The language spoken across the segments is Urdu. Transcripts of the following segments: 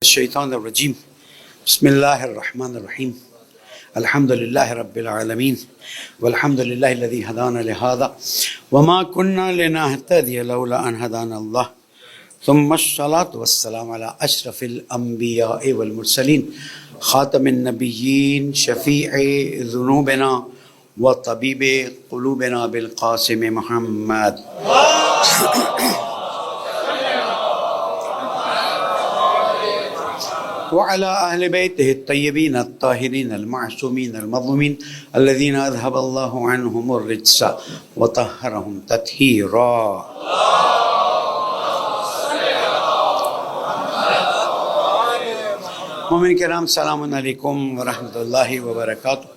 الشیطان الرجیم بسم اللہ الرحمن الرحیم الحمد للہ رب العالمین والحمد للہ الذی ہدانا لہذا وما كنا لنهتدی لولا ان ہدانا اللہ ثم الصلاة والسلام علی اشرف الانبیاء والمرسلین خاتم النبیین شفیع ذنوبنا وطبیب قلوبنا بالقاسم محمد وعلى أهل بيته الطيبين الطاهرين المعصومين المظلومين الذين أذهب الله عنهم الرجس وطهرهم تطهيرا. مومن کرام السلام علیکم ورحمۃ اللہ وبرکاتہ.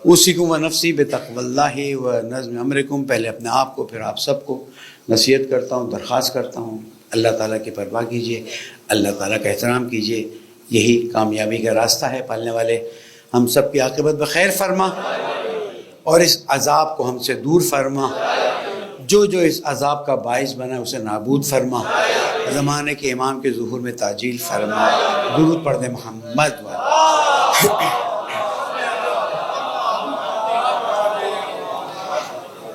اوصیکم ونفسی بتقوی اللہ ونظم امرکم. پہلے اپنے آپ کو پھر آپ سب کو نصیحت کرتا ہوں، درخواست کرتا ہوں اللہ تعالیٰ کی پرواہ کیجیے، اللہ تعالیٰ کا احترام کیجیے. یہی کامیابی کا راستہ ہے. پالنے والے ہم سب کی عاقبت بخیر فرما اور اس عذاب کو ہم سے دور فرما. جو اس عذاب کا باعث بنا اسے نابود فرما. زمانے کے امام کے ظہور میں تاجیل فرما. درود پڑھ دے محمد.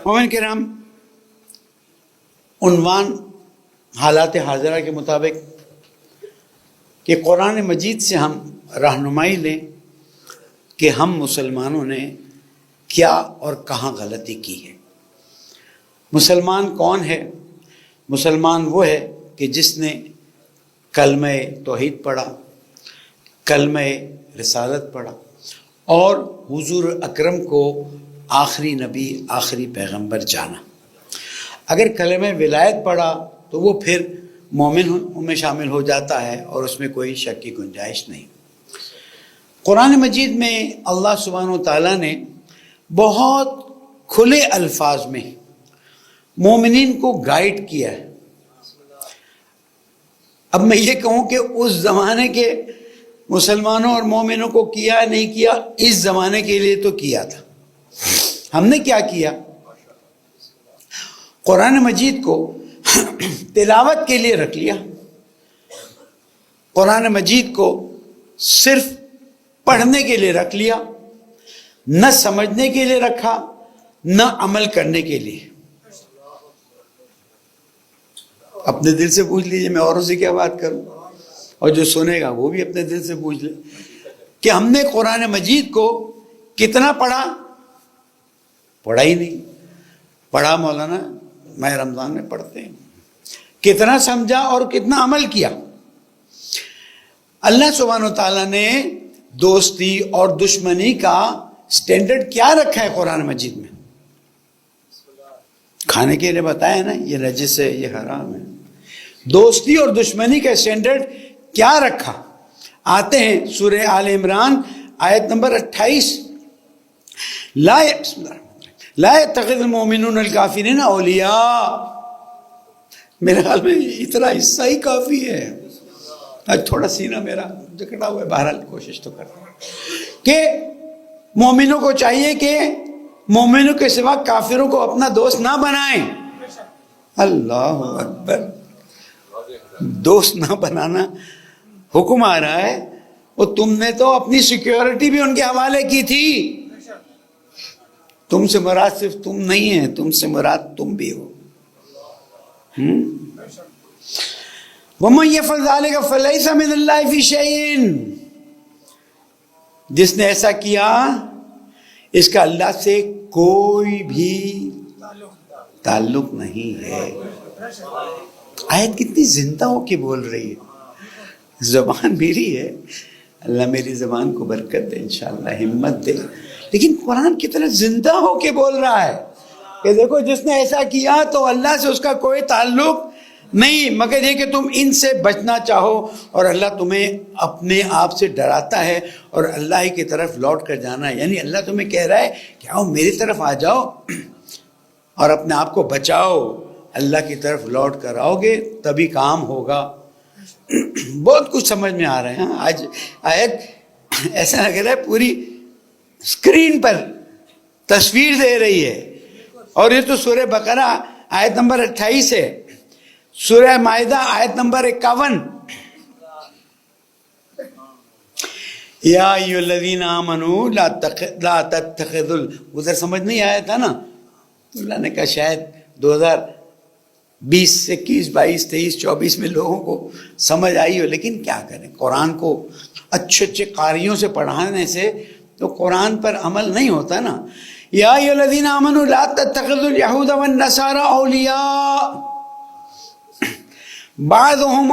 مومن کرام، عنوان حالات حاضرہ کے مطابق کہ قرآن مجید سے ہم رہنمائی لیں کہ ہم مسلمانوں نے کیا اور کہاں غلطی کی ہے. مسلمان کون ہے؟ مسلمان وہ ہے کہ جس نے کلمہ توحید پڑھا، کلمہ رسالت پڑھا اور حضور اکرم کو آخری نبی آخری پیغمبر جانا. اگر کلمہ ولایت پڑھا تو وہ پھر مومن میں شامل ہو جاتا ہے اور اس میں کوئی شک کی گنجائش نہیں. قرآن مجید میں اللہ سبحانہ و تعالیٰ نے بہت کھلے الفاظ میں مومنین کو گائیڈ کیا ہے. اب میں یہ کہوں کہ اس زمانے کے مسلمانوں اور مومنوں کو کیا نہیں کیا، اس زمانے کے لیے تو کیا تھا. ہم نے کیا کیا؟ قرآن مجید کو تلاوت کے لیے رکھ لیا. قرآن مجید کو صرف پڑھنے کے لیے رکھ لیا، نہ سمجھنے کے لیے رکھا، نہ عمل کرنے کے لیے. اپنے دل سے پوچھ لیجئے، میں اوروں سے کیا بات کروں، اور جو سنے گا وہ بھی اپنے دل سے پوچھ لے کہ ہم نے قرآن مجید کو کتنا پڑھا؟ پڑھا ہی نہیں. پڑھا مولانا ماہ رمضان میں پڑھتے ہیں. کتنا سمجھا اور کتنا عمل کیا؟ اللہ سبحانہ و تعالیٰ نے دوستی اور دشمنی کا سٹینڈرڈ کیا رکھا ہے قرآن مجید میں؟ کھانے کے لیے بتایا نا، یہ نجس ہے، یہ حرام ہے. دوستی اور دشمنی کا سٹینڈرڈ کیا رکھا؟ آتے ہیں سورہ آل عمران آیت نمبر 28. لا يتخذ المؤمنون الکافرین اولیاء. میرے خیال میں اتنا حصہ ہی کافی ہے. آج تھوڑا سینہ میرا جکڑا ہوا ہے، بہرحال کوشش تو کرتا ہوں کہ مومنوں کو چاہیے کہ مومنوں کے سوا کافروں کو اپنا دوست نہ بنائیں. اللہ اکبر. دوست نہ بنانا حکم آ رہا ہے، اور تم نے تو اپنی سیکیورٹی بھی ان کے حوالے کی تھی. تم سے مراد صرف تم نہیں ہے، تم سے مراد تم بھی ہو. وَمَنْ يَفْعَلْ ذَلِكَ فَلَيْسَ مِنَ اللَّهِ فِي شَيْءٍ. جس نے ایسا کیا اس کا اللہ سے کوئی بھی تعلق نہیں ہے. آیت کتنی زندہ ہو کے بول رہی ہے. زبان میری ہے، اللہ میری زبان کو برکت دے، انشاءاللہ ہمت دے. لیکن قرآن کتنا زندہ ہو کے بول رہا ہے کہ دیکھو جس نے ایسا کیا تو اللہ سے اس کا کوئی تعلق نہیں، مگر یہ کہ تم ان سے بچنا چاہو، اور اللہ تمہیں اپنے آپ سے ڈراتا ہے اور اللہ ہی کی طرف لوٹ کر جانا ہے. یعنی اللہ تمہیں کہہ رہا ہے کہ آؤ میری طرف آ جاؤ اور اپنے آپ کو بچاؤ. اللہ کی طرف لوٹ کر آؤ گے تبھی کام ہوگا. بہت کچھ سمجھ میں آ رہا ہے. آج آیت ایسا لگ رہا ہے پوری اسکرین پر تصویر دے رہی ہے. اور یہ تو سورہ بقرہ آیت نمبر 28 ہے. سورہ مائدہ آیت نمبر 51. یا ایھا الذین آمنوا لا تتخذوا، ادھر سمجھ نہیں آیا تھا نا، اللہ نے کہا شاید 2020 21 22 23 24 میں لوگوں کو سمجھ آئی ہو، لیکن کیا کریں، قرآن کو اچھے اچھے قاریوں سے پڑھانے سے تو قرآن پر عمل نہیں ہوتا نا. یا ایھا الذین آمنوا لا تتخذوا اليہود والنصارى اولیاء بعضهم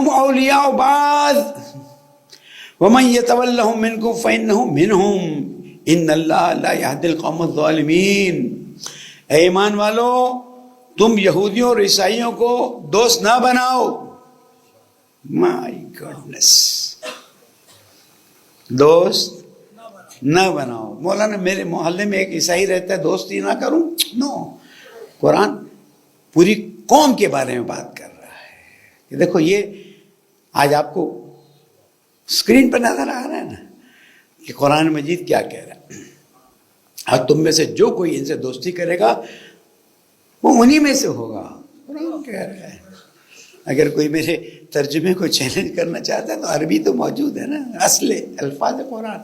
اولیاء بعض ومن يتولهم منكم فإنه منهم ان اللہ لا يهدي القوم الظالمین. اے ایمان والو، تم یہودیوں اور عیسائیوں کو دوست نہ بناؤ. مائی گڈنس، دوست نہ بناؤ. مولانا میرے محلے میں ایک عیسائی رہتا ہے، دوستی نہ کروں؟ نو، قرآن پوری قوم کے بارے میں بات کر رہا ہے کہ دیکھو یہ آج آپ کو اسکرین پر نظر آ رہا ہے نا کہ قرآن مجید کیا کہہ رہا ہے. اور تم میں سے جو کوئی ان سے دوستی کرے گا وہ انہی میں سے ہوگا. قرآن کہہ رہا ہے. اگر کوئی میرے ترجمے کو چیلنج کرنا چاہتا ہے تو عربی تو موجود ہے نا، اصل الفاظ قرآن.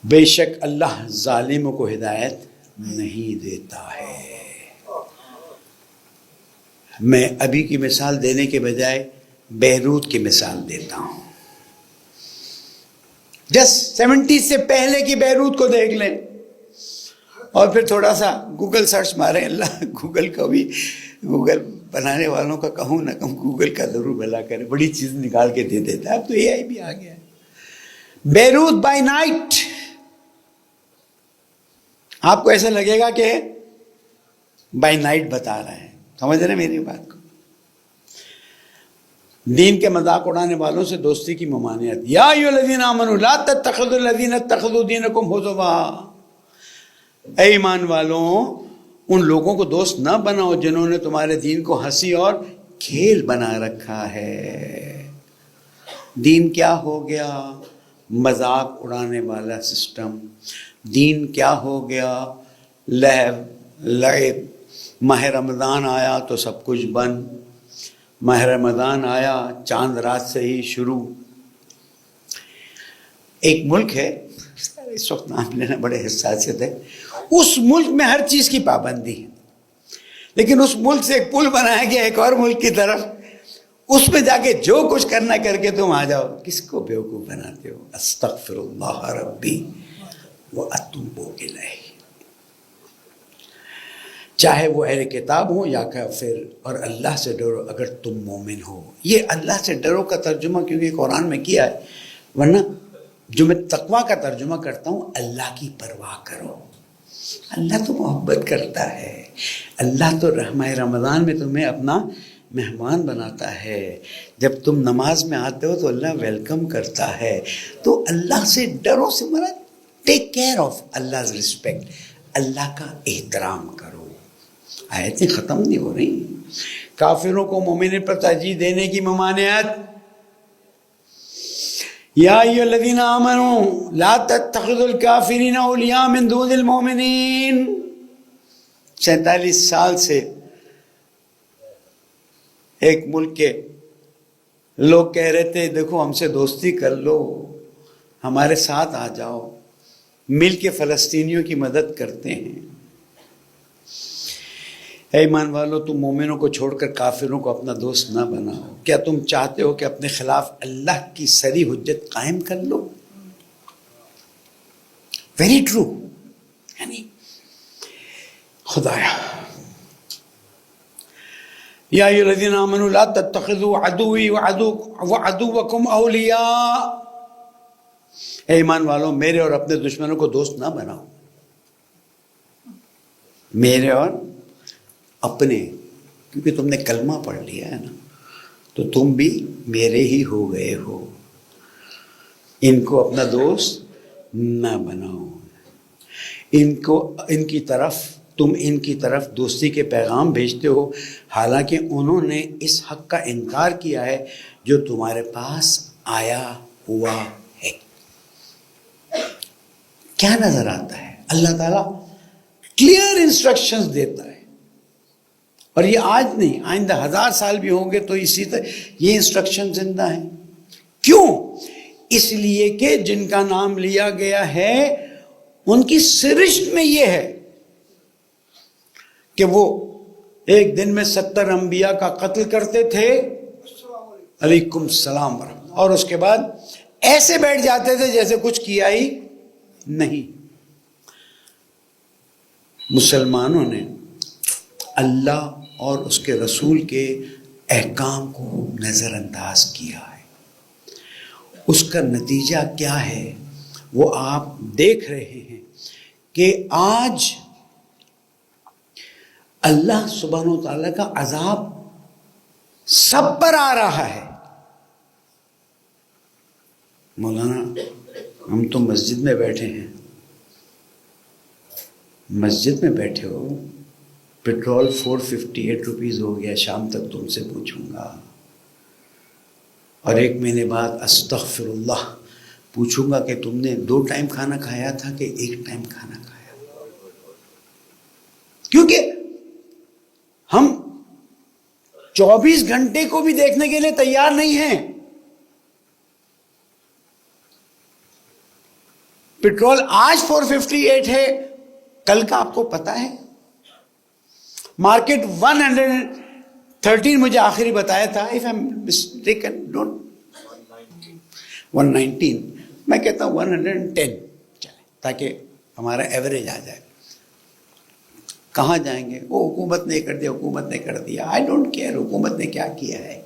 بے شک اللہ ظالموں کو ہدایت نہیں دیتا ہے. میں ابھی کی مثال دینے کے بجائے بیروت کی مثال دیتا ہوں. جسٹ 70 سے پہلے کی بیروت کو دیکھ لیں اور پھر تھوڑا سا گوگل سرچ ماریں. اللہ گوگل کو بھی، گوگل بنانے والوں کا کہوں نہ کہوں، گوگل کا ضرور بھلا کرے، بڑی چیز نکال کے دے دیتا ہے. اب تو اے آئی بھی آ گیا ہے. بیروت بائی نائٹ، آپ کو ایسا لگے گا کہ بائی نائٹ بتا رہا ہے. سمجھ رہے میری بات کو؟ دین کے مذاق اڑانے والوں سے دوستی کی ممانعت. یا ایھا الذین آمنوا لا تتخذوا الذین اتخذوا دینکم ہزوا. اے ایمان والوں، ان لوگوں کو دوست نہ بناؤ جنہوں نے تمہارے دین کو ہنسی اور کھیل بنا رکھا ہے. دین کیا ہو گیا؟ مذاق اڑانے والا سسٹم. دین کیا ہو گیا؟ لہو لعب. ماہ رمضان آیا تو سب کچھ بند. ماہ رمضان آیا چاند رات سے ہی شروع. ایک ملک ہے، اس وقت نام لینا بڑے حساسیت ہے، اس ملک میں ہر چیز کی پابندی ہے، لیکن اس ملک سے ایک پل بنایا گیا ایک اور ملک کی طرف، اس میں جا کے جو کچھ کرنا کر کے تم آ جاؤ. کس کو بیوقوف بناتے ہو؟ استغفر اللہ ربی واتوب الیہ. چاہے وہ اہل کتاب ہو یا کافر، اور اللہ سے ڈرو اگر تم مومن ہو. یہ اللہ سے ڈرو کا ترجمہ کیونکہ قرآن میں کیا ہے، ورنہ جو میں تقویٰ کا ترجمہ کرتا ہوں اللہ کی پرواہ کرو. اللہ تو محبت کرتا ہے. اللہ تو ماہ رمضان میں تمہیں اپنا مہمان بناتا ہے. جب تم نماز میں آتے ہو تو اللہ ویلکم کرتا ہے. تو اللہ سے ڈرو سے مراد take care of Allah respect, Allah کا احترام کرو. آیتیں ختم نہیں ہو رہی. کافروں کو مومن پر ترجیح دینے کی ممانعت. یا ایھا الذین آمنوا لا تتخذوا الکافرین اولیاء من دون المؤمنین. 47 سال سے ایک ملک کے لوگ کہہ رہے تھے دیکھو ہم سے دوستی کر لو، ہمارے ساتھ آ جاؤ، مل کے فلسطینیوں کی مدد کرتے ہیں. اے ایمان والو، تم مومنوں کو چھوڑ کر کافروں کو اپنا دوست نہ بناؤ. کیا تم چاہتے ہو کہ اپنے خلاف اللہ کی صریح حجت قائم کر لو؟ Very true. یعنی خدایا، یا ایھا الذین آمنوا لا تتخذوا عدوی وعدوکم اولیاء. اے ایمان والو، میرے اور اپنے دشمنوں کو دوست نہ بناؤ. میرے اور اپنے، کیونکہ تم نے کلمہ پڑھ لیا ہے نا تو تم بھی میرے ہی ہو گئے ہو. ان کو اپنا دوست نہ بناؤ. ان کی طرف دوستی کے پیغام بھیجتے ہو، حالانکہ انہوں نے اس حق کا انکار کیا ہے جو تمہارے پاس آیا ہوا ہے. کیا نظر آتا ہے؟ اللہ تعالیٰ کلیئر انسٹرکشنز دیتا ہے. اور یہ آج نہیں، آئندہ 1000 سال بھی ہوں گے تو اسی طرح یہ انسٹرکشن زندہ ہیں. کیوں؟ اس لیے کہ جن کا نام لیا گیا ہے ان کی سرشت میں یہ ہے کہ وہ ایک دن میں 70 انبیاء کا قتل کرتے تھے، علیکم السلام ورحمۃ، اور اس کے بعد ایسے بیٹھ جاتے تھے جیسے کچھ کیا ہی نہیں. مسلمانوں نے اللہ اور اس کے رسول کے احکام کو نظر انداز کیا ہے. اس کا نتیجہ کیا ہے وہ آپ دیکھ رہے ہیں کہ آج اللہ سبحانہ و تعالیٰ کا عذاب سب پر آ رہا ہے. مولانا ہم تو مسجد میں بیٹھے ہیں، مسجد میں بیٹھے ہو، پیٹرول 458 روپیز ہو گیا، شام تک تم سے پوچھوں گا، اور 1 مہینے بعد استغفر اللہ پوچھوں گا کہ تم نے 2 ٹائم کھانا کھایا تھا کہ 1 ٹائم کھانا کھایا. کیونکہ ہم 24 گھنٹے کو بھی دیکھنے کے لیے تیار نہیں ہیں. پیٹرول آج 458 ہے، کل کا آپ کو پتا ہے. مارکیٹ 113 مجھے آخری بتایا تھا، if I'm mistaken, 119، میں کہتا ہوں 110 چلے تاکہ ہمارا ایوریج آ جائے. کہاں جائیں گے؟ وہ حکومت نے کر دیا، حکومت نے کر دیا. آئی ڈونٹ کیئر حکومت نے کیا کیا ہے،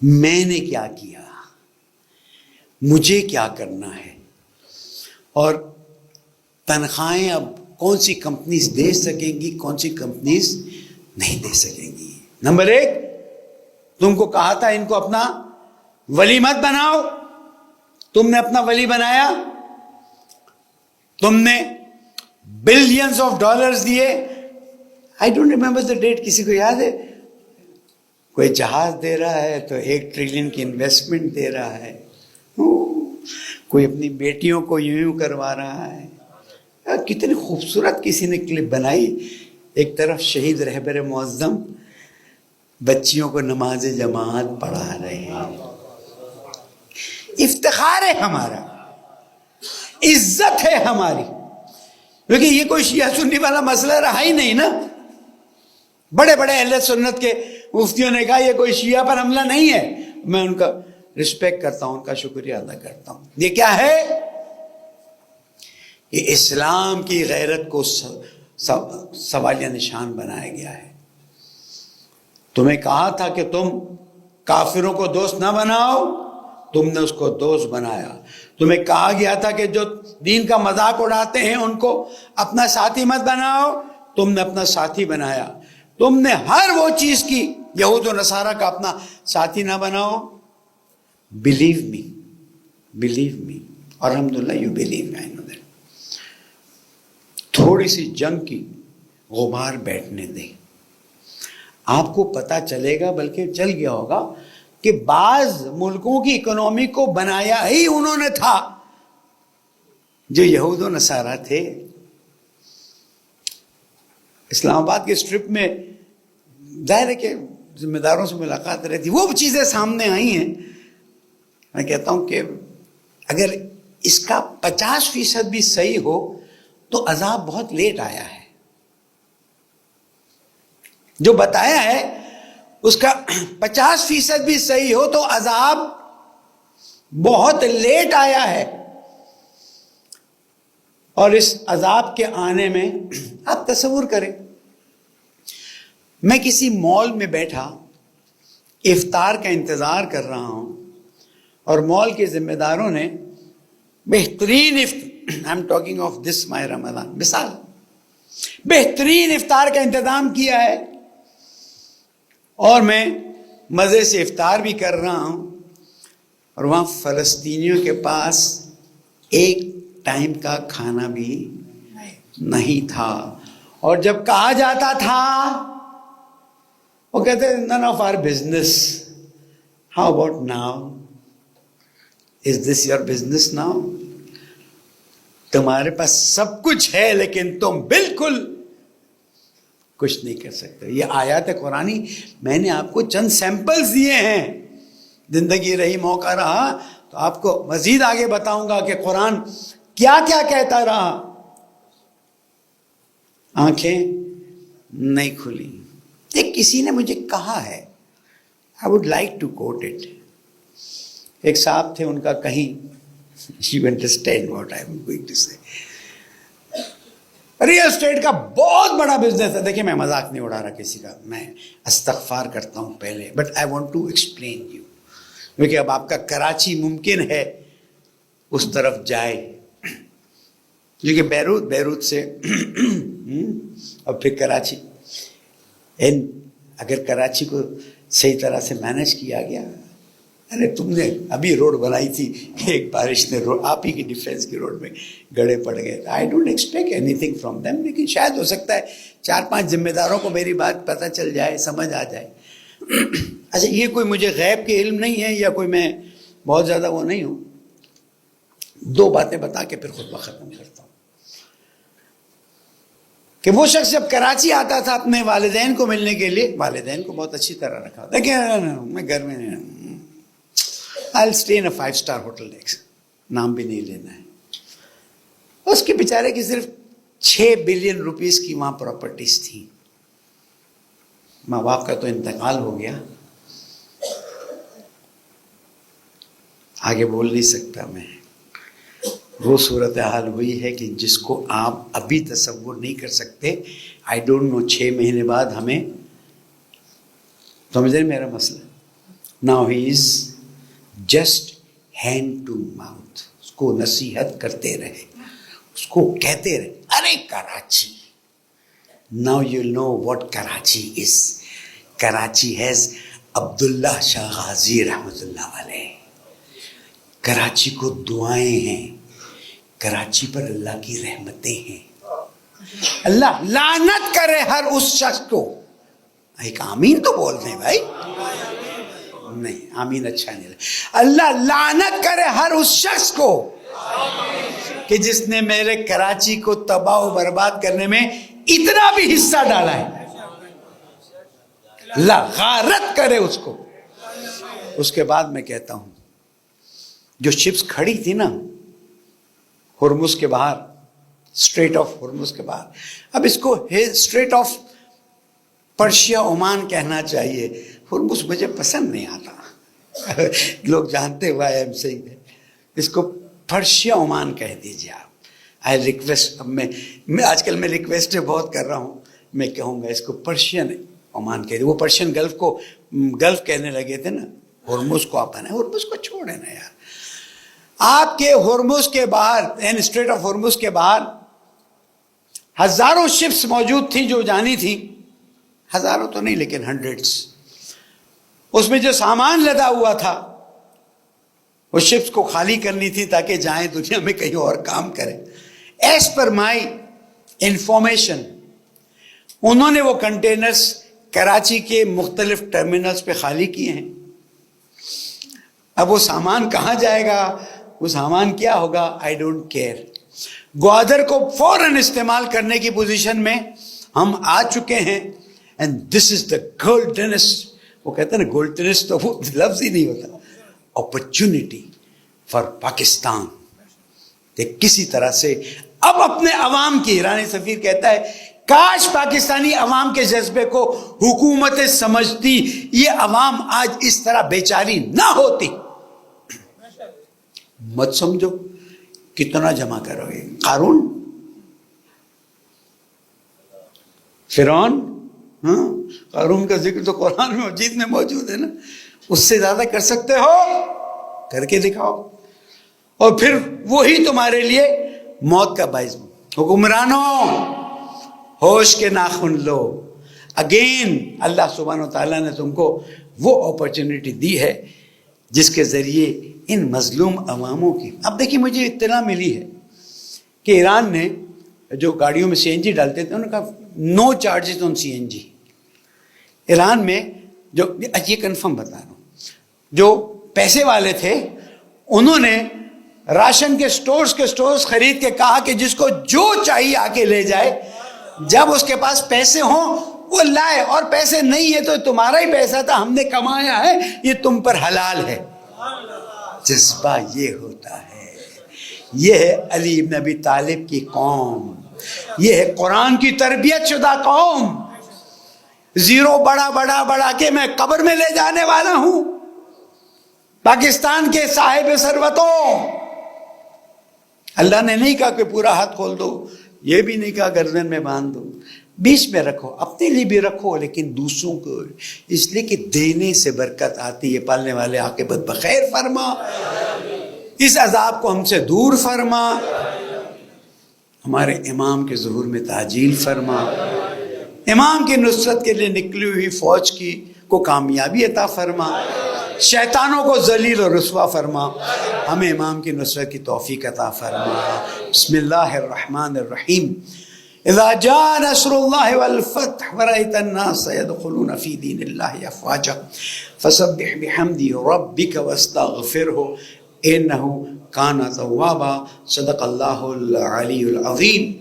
میں نے کیا کیا، مجھے کیا کرنا ہے. اور تنخواہیں اب کون سی کمپنیز دے سکیں گی، کون سی کمپنیز نہیں دے سکیں گی. نمبر 1، تم کو کہا تھا ان کو اپنا ولی مت بناؤ، تم نے اپنا ولی بنایا، تم نے بلینز آف ڈالرز دیے. I don't remember the date, کسی کو یاد ہے؟ کوئی جہاز دے رہا ہے تو 1 ٹریلین کی انویسٹمنٹ دے رہا ہے، کوئی اپنی بیٹیوں کو یوں کروا رہا ہے. کتنی خوبصورت کسی نے کلپ بنائی، ایک طرف شہید رہبر معظم بچیوں کو نماز جماعت پڑھا رہے ہیں. افتخار ہے ہمارا، عزت ہے ہماری، کیونکہ یہ کوئی شیعہ سنی والا مسئلہ رہا ہی نہیں نا. بڑے بڑے اہل سنت کے مفتیوں نے کہا یہ کوئی شیعہ پر حملہ نہیں ہے. میں ان کا رسپیکٹ کرتا ہوں، ان کا شکریہ ادا کرتا ہوں. یہ کیا ہے؟ یہ اسلام کی غیرت کو سوالیہ نشان بنایا گیا ہے. تمہیں کہا تھا کہ تم کافروں کو دوست نہ بناؤ، تم نے اس کو دوست بنایا. تمہیں کہا گیا تھا کہ جو دین کا مذاق اڑاتے ہیں ان کو اپنا ساتھی مت بناؤ، تم نے اپنا ساتھی بنایا. تم نے ہر وہ چیز کی، یہود و نصارہ کا اپنا ساتھی نہ بناؤ. believe me, اور الحمدللہ you believe me, I know that. تھوڑی سی جنگ کی غبار بیٹھنے دیں، آپ کو پتا چلے گا، بلکہ چل گیا ہوگا کہ بعض ملکوں کی اکنومی کو بنایا ہی انہوں نے تھا جو یہود و نصارہ تھے. اسلام آباد کے اسٹرپ میں ظاہر ہے کہ ذمہ داروں سے ملاقات رہتی، وہ چیزیں سامنے آئی ہیں. میں کہتا ہوں کہ اگر اس کا 50% بھی صحیح ہو تو عذاب بہت لیٹ آیا ہے. جو بتایا ہے اس کا 50% بھی صحیح ہو تو عذاب بہت لیٹ آیا ہے. اور اس عذاب کے آنے میں آپ تصور کریں، میں کسی مال میں بیٹھا افطار کا انتظار کر رہا ہوں، اور مال کے ذمہ داروں نے بہترین I am talking of this my Ramzan, مثال بہترین افطار کا انتظام کیا ہے، اور میں مزے سے افطار بھی کر رہا ہوں. اور وہاں فلسطینیوں کے پاس 1 ٹائم کا کھانا بھی نہیں تھا. اور جب کہا جاتا تھا وہ کہتے none of our business. How about now? Is this your business now? تمہارے پاس سب کچھ ہے لیکن تم بالکل کچھ نہیں کر سکتے. یہ آیات قرآنی میں نے آپ کو چند سیمپلز دیے ہیں. زندگی رہی، موقع رہا تو آپ کو مزید آگے بتاؤں گا کہ قرآن کیا کیا کہتا رہا. آنکھیں نہیں کھلی. ایک کسی نے مجھے کہا ہے، I would like to quote it. ایک صاحب تھے، ان کا کہیں you understand what I am going to say. Real estate کا بہت بڑا بزنس ہے. دیکھیں میں مذاق نہیں اڑا رہا کسی کا، میں استغفار کرتا ہوں پہلے، but I want to explain you. کیونکہ اب آپ کا کراچی ممکن ہے اس طرف جائے، کیونکہ بیروت سے اور پھر کراچی. اگر کراچی کو صحیح طرح سے مینج کیا گیا، ارے تم نے ابھی روڈ بنائی تھی، ایک بارش نے آپ ہی کی ڈیفینس کی روڈ میں گڑے پڑ گئے. I don't expect any thing from them, لیکن شاید ہو سکتا ہے 4-5 ذمہ داروں کو میری بات پتہ چل جائے، سمجھ آ جائے. اچھا یہ کوئی مجھے غیب کے علم نہیں ہے یا کوئی میں بہت زیادہ وہ نہیں ہوں. 2 باتیں بتا کے پھر خطبہ ختم کرتا ہوں. کہ وہ شخص جب کراچی آتا تھا اپنے والدین کو ملنے کے لیے، والدین کو بہت اچھی طرح رکھا تھا کہ میں گھر میں I'll stay in a 5-star hotel next. نام بھی نہیں لینا ہے. اس کے بیچارے کی صرف 6 بلین روپیز کی وہاں پراپرٹیز تھیں. ماں باپ کا تو انتقال ہو گیا، آگے بول نہیں سکتا میں. وہ صورتحال ہوئی ہے کہ جس کو آپ ابھی تصور نہیں کر سکتے. آئی ڈونٹ نو 6 مہینے بعد ہمیں، سمجھ رہے میرا مسئلہ. Now he is just hand to mouth. اس کو نصیحت کرتے رہے، اس کو کہتے رہے ارے Karachi. Now you know what Karachi is. Karachi has Abdullah Shah Ghazi رحمۃ اللہ علیہ. کراچی کو دعائیں ہیں، کراچی پر اللہ کی رحمتیں ہیں. اللہ لعنت کرے ہر اس شخص کو. ایک آمین تو بول دیں بھائی. نہیں آمین اچھا نہیں لگا. اللہ لعنت کرے ہر اس شخص کو کہ جس نے میرے کراچی کو تباہ و برباد کرنے میں اتنا بھی حصہ ڈالا ہے. اللہ غارت کرے اس کو. اس کے بعد میں کہتا ہوں جو شپس کھڑی تھی نا ہرمز کے باہر، اسٹریٹ آف ہرمز کے باہر، اب اس کو اسٹریٹ آف پرشیا عمان کہنا چاہیے. ہرمز مجھے پسند نہیں آتا، لوگ جانتے ہوئے آئی ایم سیئنگ اس کو پرشیا عمان کہہ دیجیے آپ. آئی ریکویسٹ، اب میں آج کل میں ریکویسٹ بہت کر رہا ہوں، میں کہوں گا اس کو پرشین عمان کہہ دیں. وہ پرشین گلف کو گلف کہنے لگے تھے نا، ہرمز کو آپ بنائیں. ہرمز کو چھوڑیں نا یار. آپ کے ہرمز کے باہر، اسٹریٹ آف ہرمز کے باہر ہزاروں شپس موجود تھیں جو جانی تھیں. ہزاروں تو نہیں لیکن ہنڈریڈز. اس میں جو سامان لدا ہوا تھا اس شپس کو خالی کرنی تھی تاکہ جائیں دنیا میں کہیں اور کام کریں. ایز پر مائی انفارمیشن انہوں نے وہ کنٹینرز کراچی کے مختلف ٹرمینلز پہ خالی کیے ہیں. اب وہ سامان کہاں جائے گا، وہ سامان کیا ہوگا، آئی ڈونٹ کیئر. گوادر کو فوراً استعمال کرنے کی پوزیشن میں ہم آ چکے ہیں. اینڈ دس از دا گولڈنسٹ، وہ کہتے ہیں نا گولڈنسٹ تو وہ لفظ ہی نہیں ہوتا، اپرچونٹی فار پاکستان. کسی طرح سے اب اپنے عوام کی، ایرانی سفیر کہتا ہے کاش پاکستانی عوام کے جذبے کو حکومتیں سمجھتی، یہ عوام آج اس طرح بیچاری نہ ہوتی. مت سمجھو کتنا جمع کرو گے. قارون، فرعون، قارون کا ذکر تو قرآن مجید میں موجود ہے نا. اس سے زیادہ کر سکتے ہو کر کے دکھاؤ، اور پھر وہی تمہارے لیے موت کا باعث. حکمرانوں ہوش کے ناخن لو. اگین اللہ سبحانہ و تعالیٰ نے تم کو وہ اپرچونٹی دی ہے جس کے ذریعے ان مظلوم عواموں کی. اب دیکھیے مجھے اطلاع ملی ہے کہ ایران نے جو گاڑیوں میں CNG ڈالتے تھے انہوں نے کہا نو چارجز آن CNG. ایران میں جو یہ کنفرم بتا رہا ہوں، جو پیسے والے تھے انہوں نے راشن کے سٹورز خرید کے کہا کہ جس کو جو چاہیے آ کے لے جائے. جب اس کے پاس پیسے ہوں وہ لائے اور پیسے نہیں ہے تو تمہارا ہی پیسہ تھا، ہم نے کمایا ہے، یہ تم پر حلال ہے. جذبہ یہ ہوتا ہے. یہ ہے علی ابن ابی طالب کی قوم، یہ ہے قرآن کی تربیت شدہ قوم. زیرو بڑا بڑا بڑا کے میں قبر میں لے جانے والا ہوں. پاکستان کے صاحب ثروتوں، اللہ نے نہیں کہا کہ پورا ہاتھ کھول دو، یہ بھی نہیں کہا گردن میں باندھ دو. بیچ میں رکھو، اپنے لیے بھی رکھو لیکن دوسروں کو، اس لیے کہ دینے سے برکت آتی ہے. پالنے والے عاقبت بخیر فرما، اس عذاب کو ہم سے دور فرما، ہمارے امام کے ظہور میں تعجیل فرما، امام کی نصرت کے لیے نکلی ہوئی فوج کو کامیابی عطا فرما، شیطانوں کو ذلیل و رسوا فرما، ہمیں امام کی نصرت کی توفیق عطا فرما. بسم اللہ الرحمن الرحیم. اذا جاء نصر اللہ والفتح ورأيت الناس يدخلون في دین اللہ افواجا فسبح بحمد ربک واستغفرہ انہ کان توابا. صدق اللہ العلی العظیم.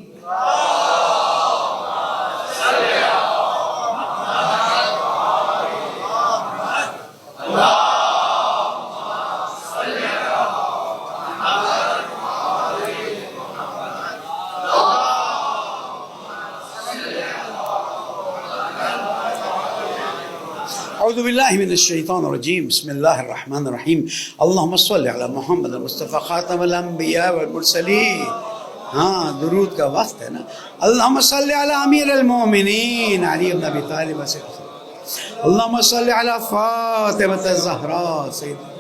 اعوذ باللہ من الشیطان الرجیم. بسم اللہ الرحمن الرحیم. اللہم صلی علی محمد المصطفی خاتم الانبیاء والمرسلین. ہاں درود کا وقت ہے نا. اللہم صلی علی امیر المومنین علی بن ابی طالب. اللہم صلی علی فاطمۃ الزہراء سید.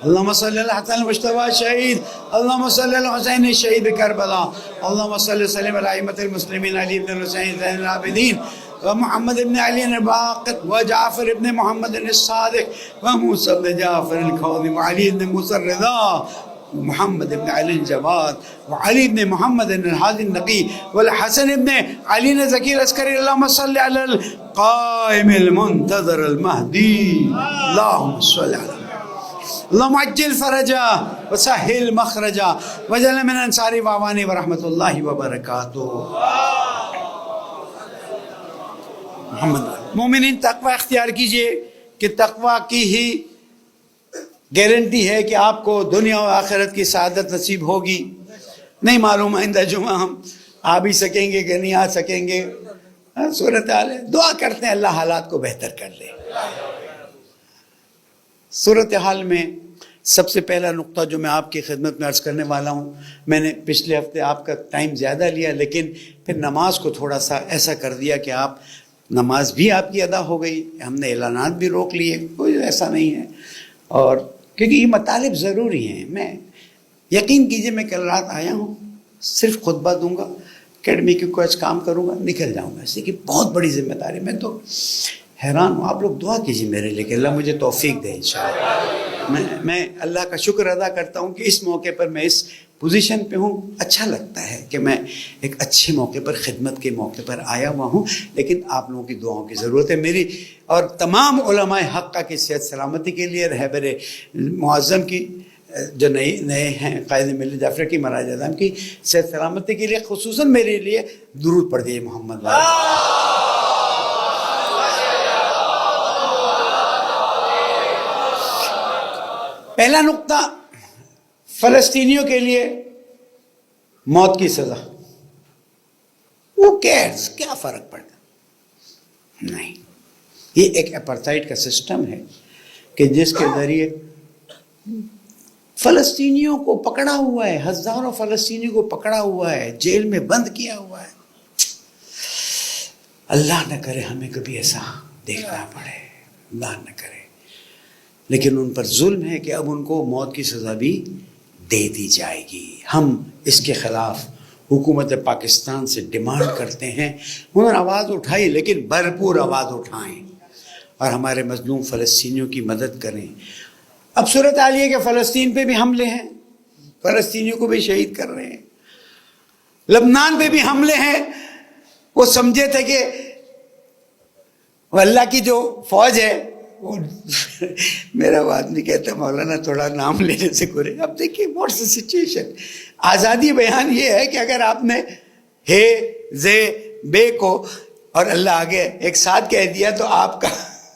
اللہم صلی علی حسن المجتبی شہید. اللہم صلی علی حسین شہید کربلا. اللہم صلی وسلم علی ائمۃ المسلمین علی بن الحسین زین العابدین ومحمد ابن علی الباقر وجعفر ابن محمد الصادق وموسى بن جعفر الكاظم وعلی ابن موسى الرضا ومحمد ابن علی الجواد وعلی ابن محمد الهادي النقی والحسن ابن علی الزکی العسکری. اللہم صلی علی القائم المنتظر المہدی. اللہم صلی علی اللہم عجل فرجا وسہل مخرجا وجعلنا من انصاری وعوانی ورحمۃ اللہ وبرکاتہ. محمد مومنین تقوی اختیار کیجئے کہ تقوی کی ہی گارنٹی ہے کہ آپ کو دنیا و آخرت کی سعادت نصیب ہوگی. نہیں معلوم آئندہ جمعہ ہم آ بھی سکیں گے کہ نہیں آ سکیں گے، صورتحال ہے. دعا کرتے ہیں اللہ حالات کو بہتر کر لے. صورتحال میں سب سے پہلا نقطہ جو میں آپ کی خدمت میں عرض کرنے والا ہوں، میں نے پچھلے ہفتے آپ کا ٹائم زیادہ لیا لیکن پھر نماز کو تھوڑا سا ایسا کر دیا کہ آپ نماز بھی آپ کی ادا ہو گئی، ہم نے اعلانات بھی روک لیے، کوئی ایسا نہیں ہے. اور کیونکہ یہ مطالب ضروری ہیں. میں یقین کیجئے میں کل رات آیا ہوں، صرف خطبہ دوں گا، اکیڈمی کی کچھ کام کروں گا، نکل جاؤں گا. اس لیے کہ بہت بڑی ذمہ داری. میں تو حیران ہوں. آپ لوگ دعا کیجیے میرے لیے کہ اللہ مجھے توفیق دے انشاءاللہ. میں اللہ کا شکر ادا کرتا ہوں کہ اس موقع پر میں اس پوزیشن پہ ہوں. اچھا لگتا ہے کہ میں ایک اچھے موقع پر، خدمت کے موقع پر آیا ہوا ہوں، لیکن آپ لوگوں کی دعاؤں کی ضرورت ہے میری اور تمام علماء حق کی صحت سلامتی کے لیے. رہبر معظم کی جو نئے ہیں قائد ملت جعفر کی مراج اعظم کی صحت سلامتی کے لیے خصوصاً میرے لیے درود پڑھ دیجیے محمد والے. پہلا نقطہ، فلسطینیوں کے لیے موت کی سزا. وہ کیا فرق پڑتا؟ نہیں، یہ ایک اپارتھائڈ کا سسٹم ہے کہ جس کے ذریعے فلسطینیوں کو پکڑا ہوا ہے، ہزاروں فلسطینیوں کو پکڑا ہوا ہے، جیل میں بند کیا ہوا ہے. اللہ نہ کرے ہمیں کبھی ایسا دیکھنا پڑے، اللہ نہ کرے. لیکن ان پر ظلم ہے کہ اب ان کو موت کی سزا بھی دے دی جائے گی. ہم اس کے خلاف حکومت پاکستان سے ڈیمانڈ کرتے ہیں. انہوں نے آواز اٹھائی لیکن بھرپور آواز اٹھائیں اور ہمارے مظلوم فلسطینیوں کی مدد کریں. اب صورت حال یہ کہ فلسطین پہ بھی حملے ہیں، فلسطینیوں کو بھی شہید کر رہے ہیں. لبنان پہ بھی حملے ہیں. وہ سمجھے تھے کہ اللہ کی جو فوج ہے، میرا وہ آدمی کہتا مولانا تھوڑا نام لینے سے کرے. اب دیکھیے واٹس دی سچویشن. آزادی بیان یہ ہے کہ اگر آپ نے ہے زے بے کو اور اللہ آگے ایک ساتھ کہہ دیا تو آپ کا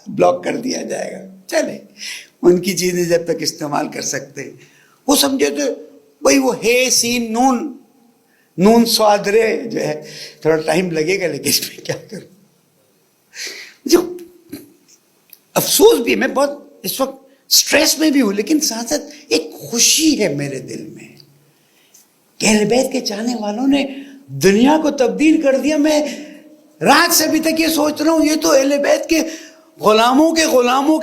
بلاک کر دیا جائے گا. چلے ان کی چیزیں جب تک استعمال کر سکتے ہیں. وہ سمجھے تو بھائی وہ ہے سین نون سوادرے جو ہے تھوڑا ٹائم لگے گا لیکن اس میں کیا کروں. جو افسوس بھی میں بہت اس وقت سٹریس میں بھی ہوں لیکن ساتھ ساتھ ایک خوشی ہے میرے دل میں کہ اہل بیت کے چاہنے والوں نے دنیا کو تبدیل کر دیا. میں رات سے ابھی تک یہ سوچ رہا ہوں یہ تو اہل بیت کے غلاموں کے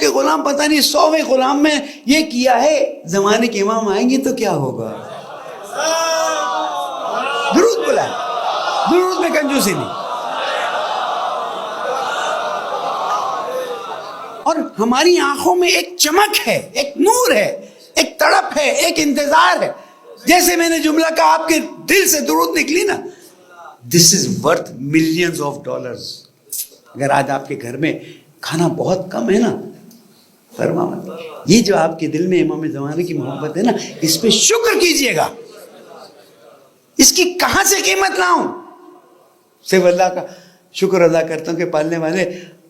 غلام پتہ نہیں 100ویں غلام میں یہ کیا ہے. زمانے کے امام آئیں گے تو کیا ہوگا. درود بلائیں, درود میں کنجوسی نہیں. اور ہماری آنکھوں میں ایک چمک ہے, ایک نور ہے, ایک تڑپ ہے, ایک انتظار ہے. جیسے میں نے جملہ کہا آپ کے دل سے درود نکلی نا, this is worth millions of dollars. اگر آج آپ کے گھر میں کھانا بہت کم ہے نا, فرما یہ جو آپ کے دل میں امام زمانے کی محبت ہے نا, اس پہ شکر کیجئے گا. اس کی کہاں سے قیمت لاؤں, صرف اللہ کا شکر ادا کرتا ہوں کہ پالنے والے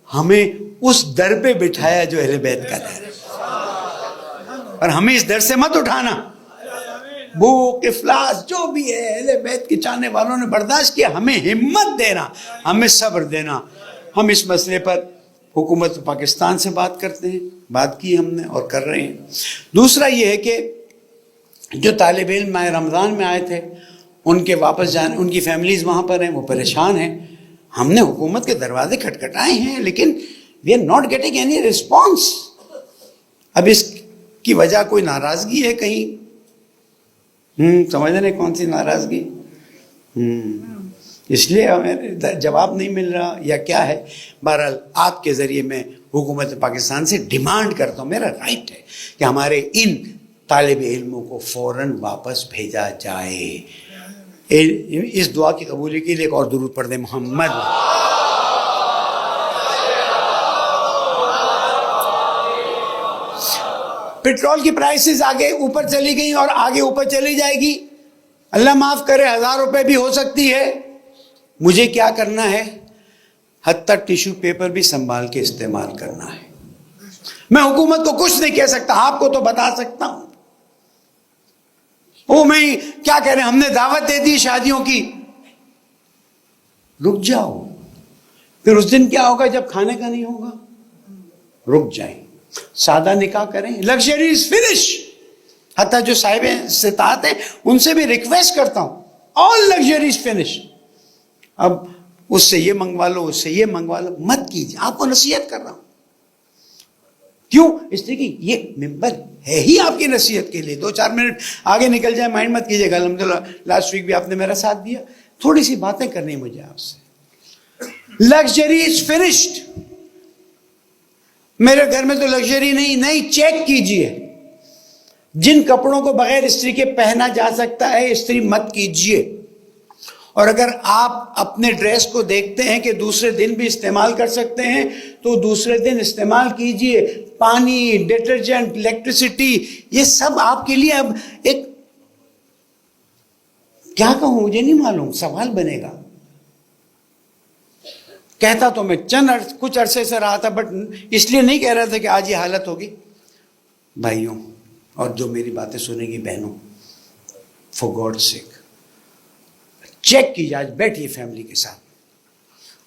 ہمیں اس در پہ بٹھایا جو اہل بیت کا در, اور ہمیں اس در سے مت اٹھانا. بھوک افلاس جو بھی ہے اہل بیت کے چاہنے والوں نے برداشت کیا, ہمیں ہمت دینا, ہمیں صبر دینا. ہم اس مسئلے پر حکومت پاکستان سے بات کرتے ہیں, بات کی ہم نے اور کر رہے ہیں. دوسرا یہ ہے کہ جو طالب علم ماہ رمضان میں آئے تھے ان کے واپس جانے, ان کی فیملیز وہاں پر ہیں, وہ پریشان ہیں. ہم نے حکومت کے دروازے کھٹکھٹائے ہیں لیکن we are not getting any response. اب اس کی وجہ کوئی ناراضگی ہے کہیں, سمجھ رہے کون سی ناراضگی, اس لیے ہمیں جواب نہیں مل رہا یا کیا ہے. بہرحال آپ کے ذریعے میں حکومت پاکستان سے ڈیمانڈ کرتا ہوں, میرا رائٹ ہے کہ ہمارے ان طالب علموں کو فوراً واپس بھیجا جائے. اس دعا کی قبولی کے لیے ایک اور درود پڑھ دیں محمد. پیٹرول کی پرائسز آگے اوپر چلی گئی اور آگے اوپر چلی جائے گی. اللہ معاف کرے 1000 روپے بھی ہو سکتی ہے. مجھے کیا کرنا ہے, حتیٰ ٹیشو پیپر بھی سنبھال کے استعمال کرنا ہے. میں حکومت کو کچھ نہیں کہہ سکتا, آپ کو تو بتا سکتا ہوں. وہ میں کیا کہہ رہے ہیں, ہم نے دعوت دے دی شادیوں کی, رک جاؤ. پھر اس دن کیا ہوگا جب کھانے کا نہیں ہوگا, رک جائیں. سادہ نکاح کریں, لگژریز فنش. حتیٰ جو صاحب استطاعت ہیں ان سے بھی ریکویسٹ کرتا ہوں, آل لگژریز فنش. اب اس سے یہ منگوا لو, اس سے یہ منگوا لو, مت کیجیے. آپ کو نصیحت کر رہا ہوں. کیوں؟ اس لیے کہ یہ ممبر ہے ہی آپ کی نصیحت کے لیے. 2-4 منٹ آگے نکل جائے مائنڈ مت کیجیے گا. الحمدللہ لاسٹ ویک بھی آپ نے میرا ساتھ دیا. تھوڑی سی باتیں کرنی مجھے آپ سے. Luxuries finished. میرے گھر میں تو لگژری نہیں. چیک کیجئے, جن کپڑوں کو بغیر استری کے پہنا جا سکتا ہے استری مت کیجئے. اور اگر آپ اپنے ڈریس کو دیکھتے ہیں کہ دوسرے دن بھی استعمال کر سکتے ہیں تو دوسرے دن استعمال کیجئے. پانی, ڈٹرجنٹ, الیکٹریسٹی, یہ سب آپ کے لیے اب ایک کیا کہوں مجھے نہیں معلوم, سوال بنے گا. کہتا تو میں کچھ عرصے سے رہا تھا, بٹ اس لیے نہیں کہہ رہا تھا کہ آج یہ حالت ہوگی. بھائیوں اور جو میری باتیں سنیں گی بہنوں, فار گاڈ سیک چیک کیجیے. آج بیٹھیے فیملی کے ساتھ.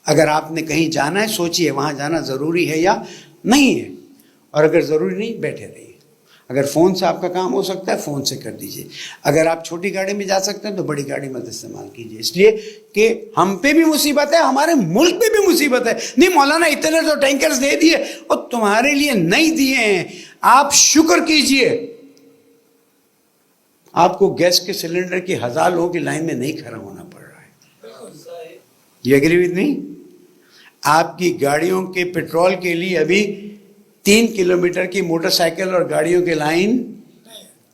اگر آپ نے کہیں جانا ہے سوچیے وہاں جانا ضروری ہے یا نہیں ہے, اور اگر ضروری نہیں بیٹھے رہیے. اگر فون سے آپ کا کام ہو سکتا ہے فون سے کر دیجئے. اگر آپ چھوٹی گاڑی میں جا سکتے ہیں تو بڑی گاڑی مت استعمال کیجئے, اس لیے کہ ہم پہ بھی مصیبت ہے, ہمارے ملک پہ بھی مصیبت ہے. نہیں مولانا اتنے تو ٹینکرز دے دیے, اور تمہارے لیے نہیں دیے ہیں. آپ شکر کیجئے, آپ کو گیس کے سلنڈر کی 1000 لوگوں کی لائن میں نہیں کھڑا ہونا پڑ رہا ہے. یہ ایگری وتھ می؟ آپ کی گاڑیوں کے پیٹرول کے لیے ابھی 3 کلومیٹر کی موٹر سائیکل اور گاڑیوں کے لائن.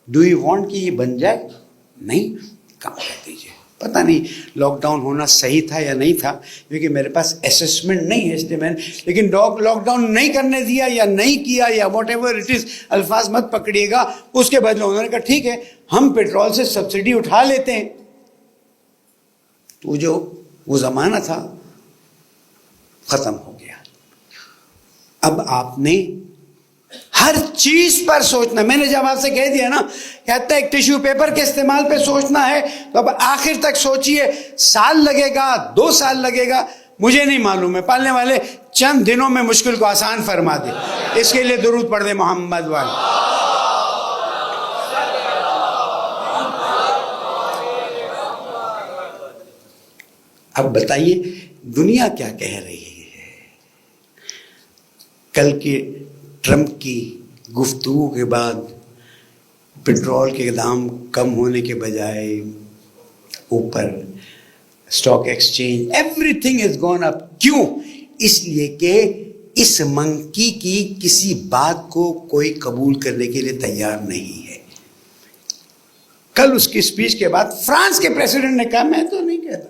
ڈو یو وانٹ کہ یہ بن جائے؟ نہیں, کام کر دیجیے. پتہ نہیں لاک ڈاؤن ہونا صحیح تھا یا نہیں تھا, کیونکہ میرے پاس اسسمنٹ نہیں ہے اس لیے میں نے, لیکن لاک ڈاؤن نہیں کرنے دیا یا نہیں کیا یا واٹ ایور اٹ از, الفاظ مت پکڑیے گا. اس کے بدلے انہوں نے کہا ٹھیک ہے ہم پیٹرول سے سبسڈی اٹھا لیتے ہیں. تو جو وہ زمانہ تھا ختم ہو گیا. اب آپ نے ہر چیز پر سوچنا. میں نے جب آپ سے کہہ دیا نا کہتا ہے ایک ٹیشو پیپر کے استعمال پہ سوچنا ہے تو اب آخر تک سوچئے. سال لگے گا, 2 سال لگے گا, مجھے نہیں معلوم ہے. پالنے والے چند دنوں میں مشکل کو آسان فرما دے. اس کے لیے درود پڑھ دے محمد والے. اب بتائیے دنیا کیا کہہ رہی ہے؟ کل کے ٹرمپ کی گفتگو کے بعد پٹرول کے دام کم ہونے کے بجائے اوپر, stock exchange everything is gone up. کیوں؟ اس لیے کہ اس منکی کی کسی بات کو کوئی قبول کرنے کے لیے تیار نہیں ہے. کل اس کی اسپیچ کے بعد فرانس کے پریزیڈنٹ نے کہا میں تو نہیں کہتا.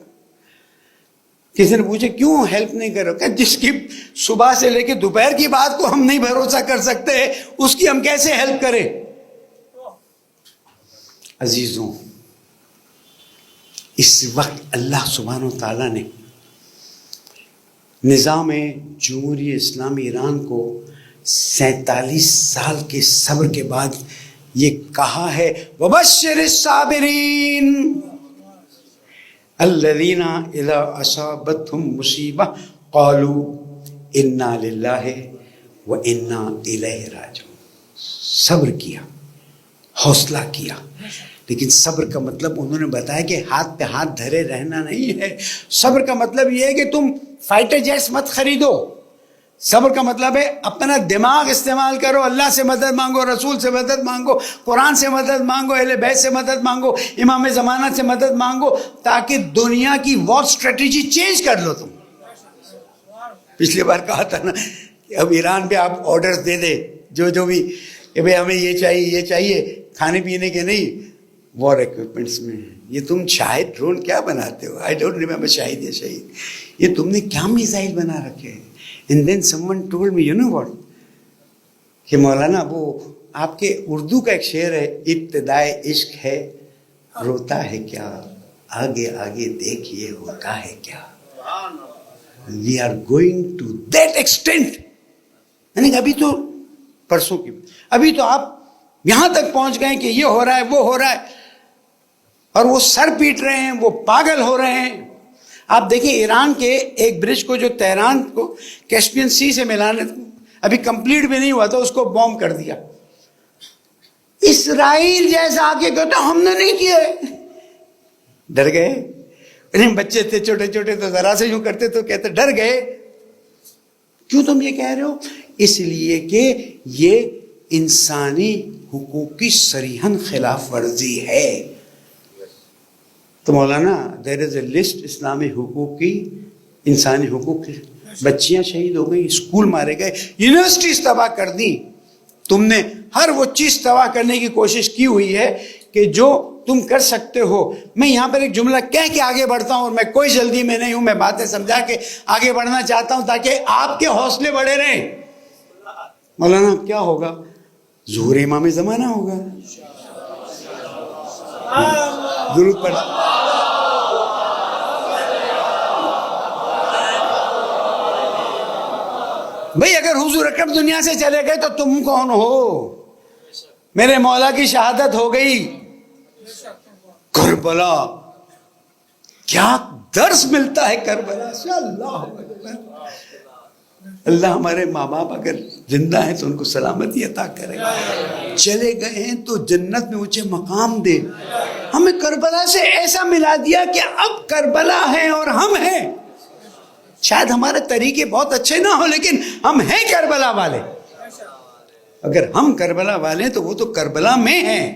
کسی نے پوچھا کیوں ہیلپ نہیں کرو؟ کہ جس کی صبح سے لے کے دوپہر کی بات کو ہم نہیں بھروسہ کر سکتے اس کی ہم کیسے ہیلپ کریں؟ عزیزوں, اس وقت اللہ سبحانہ و تعالیٰ نے نظام جمہوری اسلامی ایران کو 47 سال کے صبر کے بعد یہ کہا ہے وَبَشِّرِ الصَّابِرِينَ الذین اذا اصابتهم مصیبہ قالوا انا للہ وانا الیہ راجعون. صبر کیا, حوصلہ کیا, لیکن صبر کا مطلب انہوں نے بتایا کہ ہاتھ پہ ہاتھ دھرے رہنا نہیں ہے. صبر کا مطلب یہ ہے کہ تم فائٹر جیٹس مت خریدو. صبر کا مطلب ہے اپنا دماغ استعمال کرو, اللہ سے مدد مانگو, رسول سے مدد مانگو, قرآن سے مدد مانگو, اہل بیت سے مدد مانگو, امام زمانہ سے مدد مانگو, تاکہ دنیا کی وار اسٹریٹجی چینج کر لو. تم پچھلی بار کہا تھا نا کہ اب ایران پہ آپ آرڈرز دے دے جو بھی کہ بھئی ہمیں یہ چاہیے کھانے پینے کے نہیں, وار ایکوپمنٹس میں. یہ تم شاہد ڈرون کیا بناتے ہو؟ آئی ڈونٹ ریمبر شاہد یا شہید, یہ تم نے کیا میزائل بنا رکھے ہیں؟ And then someone told me, you know what? کہ مولانا وہ آپ کے اردو کا ایک شعر ہے, ابتدائے عشق ہے روتا ہے کیا, آگے آگے دیکھیے ہوتا ہے کیا. We are going to that extent. یعنی کہ ابھی تو پرسوں کی, ابھی تو آپ یہاں تک پہنچ گئے کہ یہ ہو رہا ہے وہ ہو رہا ہے, اور وہ سر پیٹ رہے ہیں, وہ پاگل ہو رہے ہیں. آپ دیکھیں ایران کے ایک برج کو جو تہران کو کیسپین سی سے ملانے ابھی کمپلیٹ بھی نہیں ہوا تھا, اس کو بوم کر دیا. اسرائیل جیسا آ کے کہتا ہم نے نہیں کیا. ڈر گئے. بچے تھے چھوٹے چھوٹے تو ذرا سے یوں کرتے تو کہتے ڈر گئے. کیوں تم یہ کہہ رہے ہو؟ اس لیے کہ یہ انسانی حقوق کی صریحاً خلاف ورزی ہے. تو مولانا دیر از اے لسٹ اسلامی حقوق کی, انسانی حقوق کی. بچیاں شہید ہو گئی, اسکول مارے گئے, یونیورسٹیز تباہ کر دی. تم نے ہر وہ چیز تباہ کرنے کی کوشش کی ہوئی ہے کہ جو تم کر سکتے ہو. میں یہاں پر ایک جملہ کہہ کے آگے بڑھتا ہوں, اور میں کوئی جلدی میں نہیں ہوں, میں باتیں سمجھا کے آگے بڑھنا چاہتا ہوں تاکہ آپ کے حوصلے بڑھے رہیں. مولانا کیا ہوگا؟ ظہور امام زمانہ ہوگا. درود پڑھ. بھئی اگر حضور اکرم دنیا سے چلے گئے تو تم کون ہو؟ میرے مولا کی شہادت ہو گئی. کربلا کیا درس ملتا ہے کربلا سے. اللہ اکبر. اللہ ہمارے ماں باپ اگر زندہ ہیں تو ان کو سلامتی عطا کرے, چلے گئے ہیں تو جنت میں اونچے مقام دے. ہمیں کربلا سے ایسا ملا دیا کہ اب کربلا ہے اور ہم ہیں. شاید ہمارے طریقے بہت اچھے نہ ہو لیکن ہم ہیں کربلا والے. اگر ہم کربلا والے ہیں تو وہ تو کربلا میں ہیں.